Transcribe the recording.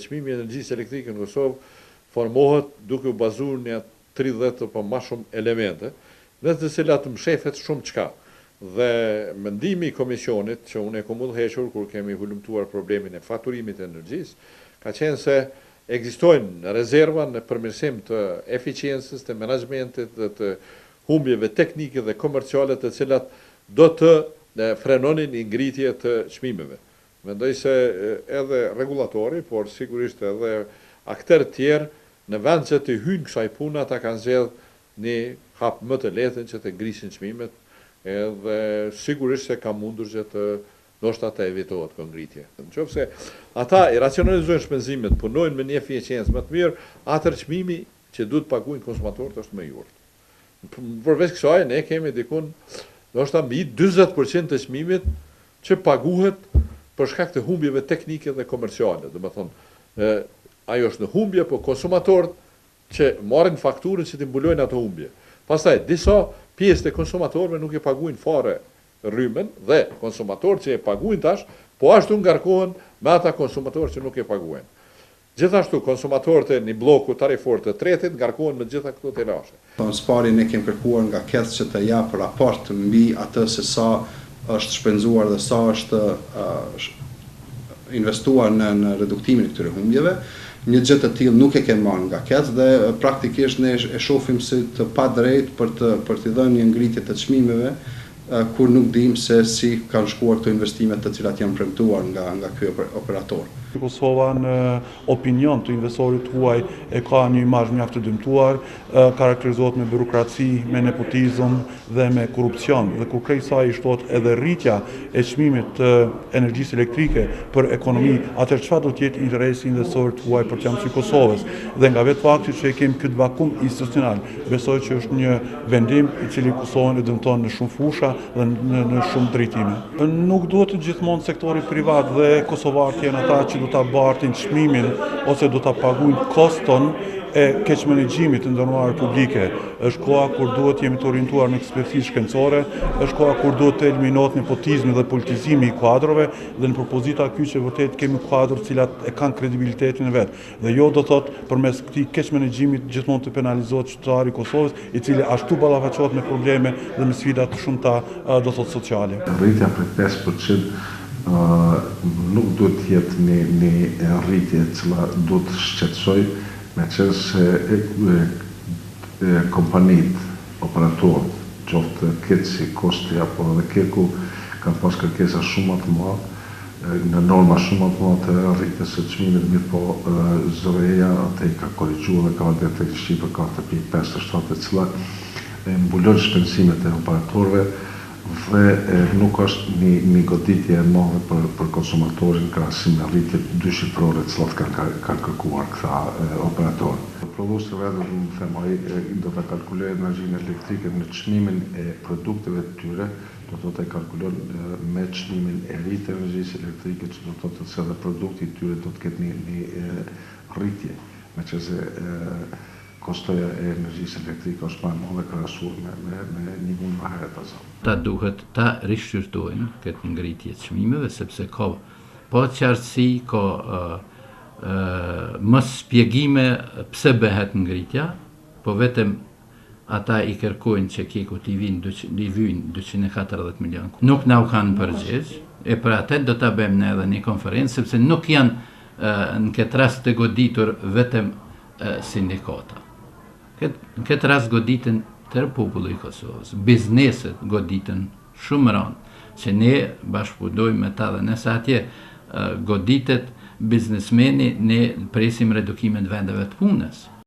çmimi i energjisë elektrike në Kosovë formohet duke u bazuar në 30 apo më shumë elemente, në të cilat mshefet shumë çka. Dhe mendimi i komisionit, që unë e kam udhëhequr kur kemi hulumtuar problemin e faturimit të energjisë, ka qenë se ekzistojnë rezerva në përmirësim të eficiencës, të menaxhmentit dhe të humbjeve teknike dhe komerciale të cilat do të frenonin ngritje të çmimeve. Mendoj se edhe regulatori, por sigurisht edhe aktorë tjerë në vend që të hyjnë kësaj puna, ata kanë zgjedhur një hap më të lehtë që të ngrisin çmimet, edhe sigurisht se ka mundur që të ndoshta të evitohet kjo ngritje. Nëse ata i racionalizojnë shpenzimet, punojnë me një eficiencë më të mirë, atëherë çmimi që duhet paguajnë konsumatorët është më i urtë. Përveç kësaj, ne kemi dikun ndoshta mbi 40% të çmimit që paguhet për shkak të humbjeve teknike dhe komerciale. Domethënë, ajo është në humbje, po konsumatorët që marrin fakturën që t'i mbulojnë ato humbje. Pastaj, disa pjesë të konsumatorëve nuk e paguajnë fare rrymen dhe konsumatorët që e paguajnë tash, po ashtu ngarkohen me ata konsumatorë që nuk e paguajnë. Gjithashtu, konsumatorët e një bloku tarifor të tretit ngarkohen me gjitha këto telashe. Spari ne kemi kërkuar nga KETH që të japë raport mbi atë se sa është shpenzuar dhe sa është investuar në reduktimin e këtyre humbjeve. Një gjë të tillë nuk e kemi marrë nga KETH dhe praktikisht ne e shohim si të padrejtë për t'i dhënë një ngritje të çmimeve kur nuk dim se si kanë shkuar këto investimet të cilat janë premtuar nga ky operator. Kosova në opinion të investorit huaj e ka një imazh mjaft të dëmtuar, karakterizohet me burokraci, me nepotizëm dhe me korrupsion. Dhe kur krejt saj shtohet edhe rritja e çmimit të energjisë elektrike për ekonomi, atëherë çfarë do të jetë interesi investorit huaj për të qenë Kosovës? Dhe nga vetë fakti që kemi këtë vakum institucional, besoj që është një vendim i cili Kosovën e dëmton në shumë fusha dhe në shumë drejtime. Nuk duhet të gjithmonë sektori privat dhe kosovarët janë ata që do ta bartin çmimin ose do ta paguajnë koston e keq menaxhimit të ndërmarrjeve publike. Është koha kur duhet jemi të orientuar në ekspertizë shkencore, është koha kur duhet të eliminohet nepotizmi dhe politizimi i kuadrove dhe në propozita ky që vërtet kemi kuadro të cilat e kanë kredibilitetin e vet. Dhe jo do thotë përmes këtij keq menaxhimit gjithmonë të penalizohet qytetari i Kosovës, i cili ashtu ballafaqohet me probleme dhe me sfida të shumta do thotë sociale. Rritja për 5% nuk do të jetë një rritje që do të shqetësoj, me qenë se kompanit, operatorët, qoftë KETSI, Kosti apo edhe Keku, kanë pas kërkesa shumë të mëdha, në norma shumë të mëdha të rritjes së çmimit, mirë po zëreja atë i ka korrigjuar dhe ka vënë tek shqipër 4.5 të cilat mbulon shpenzimet e operatorëve dhe nuk është një goditje e madhe për konsumatorin krahasim me rritjet dyshifrore të cilat kanë kërkuar këta operatorë. Prodhuesi vetë do të them ai do ta kalkulojë energjinë elektrike në çmimin e produkteve të tyre, do të kalkulon me çmimin e rritjes të energjisë elektrike, që do të thotë se edhe produkti i tyre do të ketë një rritje, meqenëse kostoja e energjisë elektrike është më e madhe krahasuar me një mund më herët pas. Ta duhet ta rishqyrtojnë këtë ngritje të çmimeve sepse ka pa qartësi, ka mos shpjegime pse bëhet ngritja, po vetëm ata i kërkojnë që Keku t'i vyjnë 240 milion. Nuk na u kanë përgjigj, e për atë do ta bëjmë ne edhe një konferencë sepse nuk janë në këtë rast të goditur vetëm sindikata. Në këtë rast goditen tërë populli i Kosovës, bizneset goditen shumë rënd, që ne bashkëpunojmë me ta dhe nëse atje goditet biznesmeni, ne presim redukimin vendeve të punës.